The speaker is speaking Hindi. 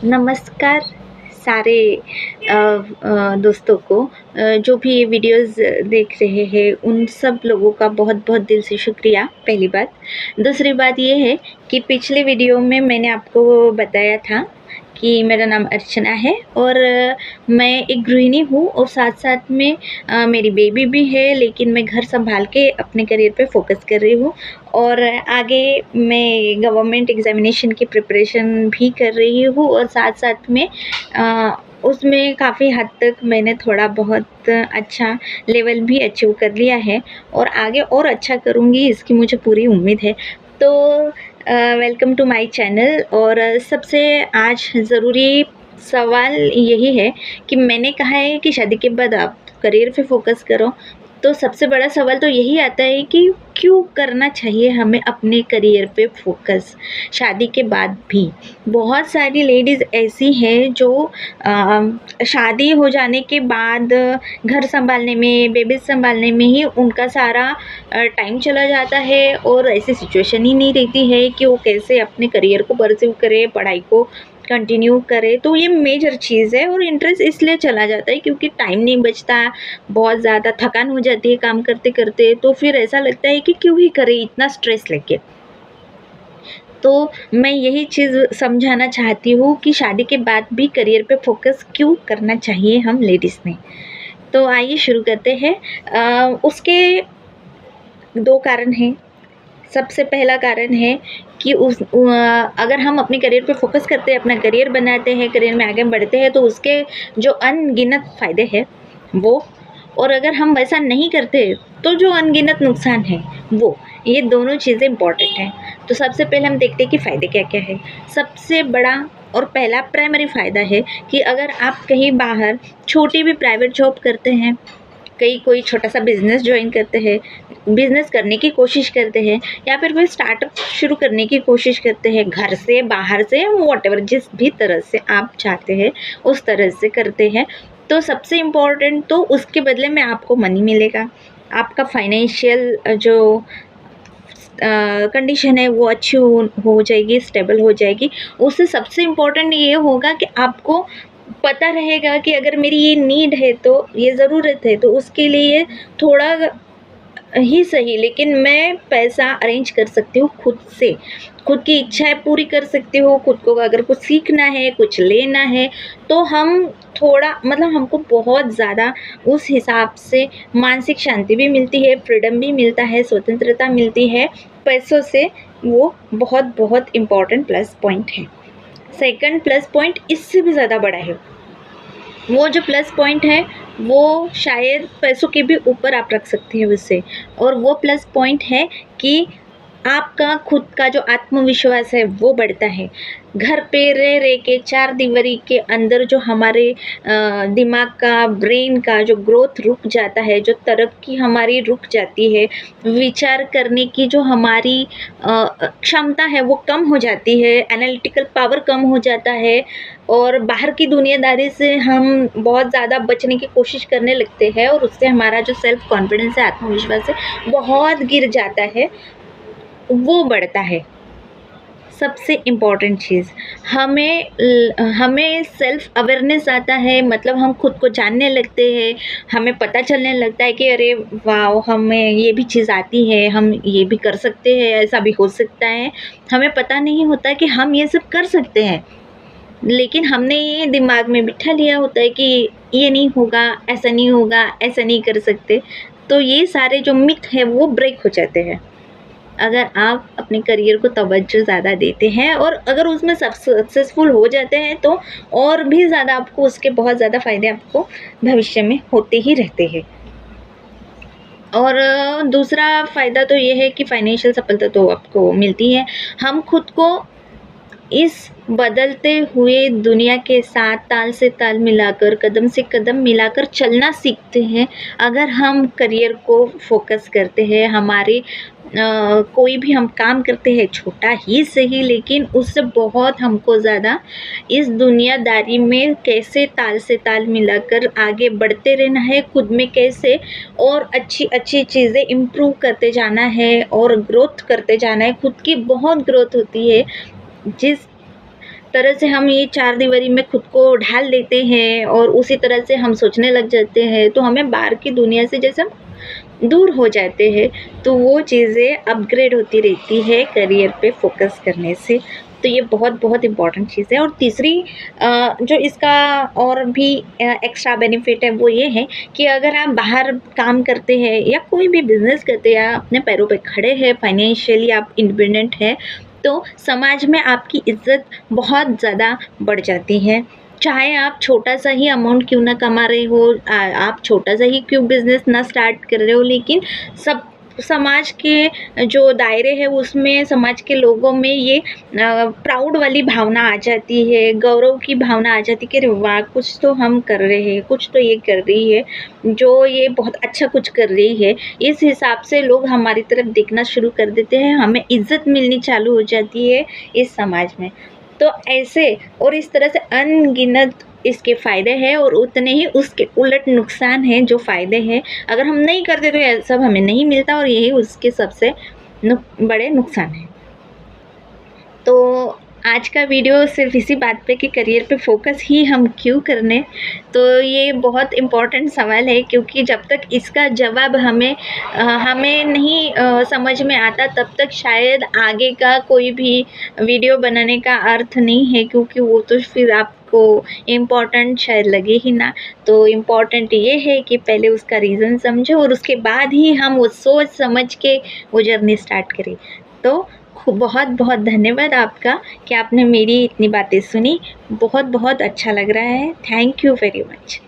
नमस्कार सारे दोस्तों को जो भी ये वीडियोस देख रहे हैं उन सब लोगों का बहुत बहुत दिल से शुक्रिया। पहली बात। दूसरी बात ये है कि पिछले वीडियो में मैंने आपको बताया था कि मेरा नाम अर्चना है और मैं एक गृहिणी हूँ और साथ-साथ में मेरी बेबी भी है, लेकिन मैं घर सँभाल के अपने करियर पे फ़ोकस कर रही हूँ और आगे मैं गवर्नमेंट एग्ज़ामिनेशन की प्रिपरेशन भी कर रही हूँ और साथ-साथ में उसमें काफ़ी हद तक मैंने थोड़ा बहुत अच्छा लेवल भी अचीव कर लिया है और आगे और अच्छा करूँगी इसकी मुझे पूरी उम्मीद है। तो वेलकम टू माय चैनल। और सबसे आज ज़रूरी सवाल यही है कि मैंने कहा है कि शादी के बाद आप करियर पे फ़ोकस करो, तो सबसे बड़ा सवाल तो यही आता है कि क्यों करना चाहिए हमें अपने करियर पे फ़ोकस शादी के बाद भी। बहुत सारी लेडीज़ ऐसी हैं जो शादी हो जाने के बाद घर सँभालने में, बेबी सँभालने में ही उनका सारा टाइम चला जाता है और ऐसी सिचुएशन ही नहीं रहती है कि वो कैसे अपने करियर को परस्यू करे, पढ़ाई को कंटिन्यू करे। तो ये मेजर चीज़ है और इंटरेस्ट इसलिए चला जाता है क्योंकि टाइम नहीं बचता, बहुत ज़्यादा थकान हो जाती है काम करते-करते, तो फिर ऐसा लगता है कि क्यों ही करें इतना स्ट्रेस लेके। तो मैं यही चीज़ समझाना चाहती हूँ कि शादी के बाद भी करियर पे फ़ोकस क्यों करना चाहिए हम लेडीज़ ने। तो आइए शुरू करते हैं। उसके 2 कारण हैं। सबसे पहला कारण है कि अगर हम अपने करियर पे फ़ोकस करते हैं, अपना करियर बनाते हैं, करियर में आगे बढ़ते हैं, तो उसके जो अनगिनत फ़ायदे हैं वो, और अगर हम वैसा नहीं करते तो जो अनगिनत नुकसान है वो, ये दोनों चीज़ें इम्पॉर्टेंट हैं। तो सबसे पहले हम देखते हैं कि फ़ायदे क्या-क्या हैं। सबसे बड़ा और पहला प्राइमरी फ़ायदा है कि अगर आप कहीं बाहर छोटी भी प्राइवेट जॉब करते हैं, कहीं कोई छोटा-सा बिज़नेस जॉइन करते हैं, बिज़नेस करने की कोशिश करते हैं या फिर कोई स्टार्टअप शुरू करने की कोशिश करते हैं, घर से, बाहर से, व्हॉटएवर जिस भी तरह से आप चाहते हैं, उस तरह से करते हैं, तो सबसे इम्पोर्टेंट तो उसके बदले में आपको मनी मिलेगा। आपका फाइनेंशियल जो कंडीशन है वो अच्छी हो जाएगी, स्टेबल हो जाएगी। उससे सबसे इम्पोर्टेंट ये होगा कि आपको पता रहेगा कि अगर मेरी ये नीड है, तो ये ज़रूरत है, तो उसके लिए थोड़ा ही सही लेकिन मैं पैसा अरेंज कर सकती हूँ खुद से। खुद की इच्छाएँ पूरी कर सकती हूँ, खुद को अगर कुछ सीखना है, कुछ लेना है, तो हम थोड़ा मतलब हमको बहुत ज़्यादा उस हिसाब से मानसिक शांति भी मिलती है, फ्रीडम भी मिलता है, स्वतंत्रता मिलती है। पैसों से वो बहुत-बहुत इम्पोर्टेंट प्लस पॉइंट है। सेकंड प्लस पॉइंट इससे भी ज़्यादा बड़ा है। वो जो प्लस पॉइंट है वो शायद पैसों के भी ऊपर आप रख सकती हैं उससे, और वो प्लस पॉइंट है कि आपका खुद का जो आत्मविश्वास है वो बढ़ता है। घर पे रह के चार दीवारी के अंदर जो हमारे दिमाग का, ब्रेन का जो ग्रोथ रुक जाता है, जो तरक्की हमारी रुक जाती है, विचार करने की जो हमारी क्षमता है वो कम हो जाती है, एनालिटिकल पावर कम हो जाता है और बाहर की दुनियादारी से हम बहुत ज़्यादा बचने की कोशिश करने लगते हैं और उससे हमारा जो सेल्फ कॉन्फिडेंस है, आत्मविश्वास है, बहुत गिर जाता है, वो बढ़ता है। सबसे इम्पॉर्टेंट चीज़, हमें सेल्फ अवेयरनेस आता है, मतलब हम खुद को जानने लगते हैं, हमें पता चलने लगता है कि अरे वाओ! हमें ये भी चीज़ आती है, हम ये भी कर सकते हैं, ऐसा भी हो सकता है। हमें पता नहीं होता कि हम ये सब कर सकते हैं, लेकिन हमने ये दिमाग में बिठा लिया होता है कि ये नहीं होगा, ऐसा नहीं होगा, ऐसा नहीं कर सकते। तो ये सारे जो मिथ हैं वो ब्रेक हो जाते हैं अगर आप अपने करियर को तवज्जो ज़्यादा देते हैं, और अगर उसमें सक्सेसफुल हो जाते हैं तो और भी ज़्यादा आपको उसके बहुत ज़्यादा फ़ायदे आपको भविष्य में होते ही रहते हैं। और दूसरा फ़ायदा तो ये है कि फाइनेंशियल सफलता तो आपको मिलती है। हम खुद को इस बदलते हुए दुनिया के साथ ताल से ताल मिलाकर, कदम से कदम मिलाकर चलना सीखते हैं। अगर हम करियर को फ़ोकस करते हैं, हमारे कोई भी हम काम करते हैं, छोटा ही सही, लेकिन उससे बहुत हमको ज़्यादा इस दुनियादारी में कैसे ताल से ताल मिलाकर आगे बढ़ते रहना है, खुद में कैसे और अच्छी-अच्छी चीज़ें इम्प्रूव करते जाना है और ग्रोथ करते जाना है। खुद की बहुत ग्रोथ होती है, जिस तरह से हम ये चार दीवारी में खुद को ढाल देते हैं और उसी तरह से हम सोचने लग जाते हैं, तो हमें बाहर की दुनिया से जैसे हम दूर हो जाते हैं। तो वो चीज़ें अपग्रेड होती रहती है करियर पे फ़ोकस करने से। तो ये बहुत इम्पॉर्टेंट चीज़ है। और तीसरी जो इसका और भी एक्स्ट्रा बेनिफिट है वो ये है कि अगर आप बाहर काम करते हैं या कोई भी बिज़नेस करते हैं, अपने पैरों पे खड़े हैं, फाइनेंशियली आप इंडिपेंडेंट हैं, तो समाज में आपकी इज़्ज़त बहुत ज़्यादा बढ़ जाती है। चाहे आप छोटा सा ही अमाउंट क्यों ना कमा रहे हो, आप छोटा सा ही क्यों बिज़नेस ना स्टार्ट कर रहे हो, लेकिन सब समाज के जो दायरे हैं उसमें समाज के लोगों में ये प्राउड वाली भावना आ जाती है, गौरव की भावना आ जाती है कि अरे वाह! कुछ तो हम कर रहे हैं, कुछ तो ये कर रही है, जो ये बहुत अच्छा कुछ कर रही है। इस हिसाब से लोग हमारी तरफ देखना शुरू कर देते हैं, हमें इज़्ज़त मिलनी चालू हो जाती है इस समाज में। तो ऐसे और इस तरह से अनगिनत इसके फ़ायदे हैं और उतने ही उसके उलट नुकसान हैं जो फ़ायदे हैं। अगर हम नहीं करते तो ये सब हमें नहीं मिलता और यही उसके सबसे बड़े नुकसान हैं। तो आज का वीडियो सिर्फ इसी बात पे कि करियर पे फ़ोकस ही हम क्यों करने, तो ये बहुत इम्पोर्टेंट सवाल है, क्योंकि जब तक इसका जवाब हमें नहीं समझ में आता, तब तक शायद आगे का कोई भी वीडियो बनाने का अर्थ नहीं है, क्योंकि वो तो फिर आपको इम्पोर्टेंट शायद लगे ही ना। तो इम्पोर्टेंट ये है कि पहले उसका रीज़न समझो और उसके बाद ही हम वो सोच समझ के वो जर्नी स्टार्ट करें। तो बहुत धन्यवाद आपका कि आपने मेरी इतनी बातें सुनी। बहुत अच्छा लग रहा है। Thank you very much.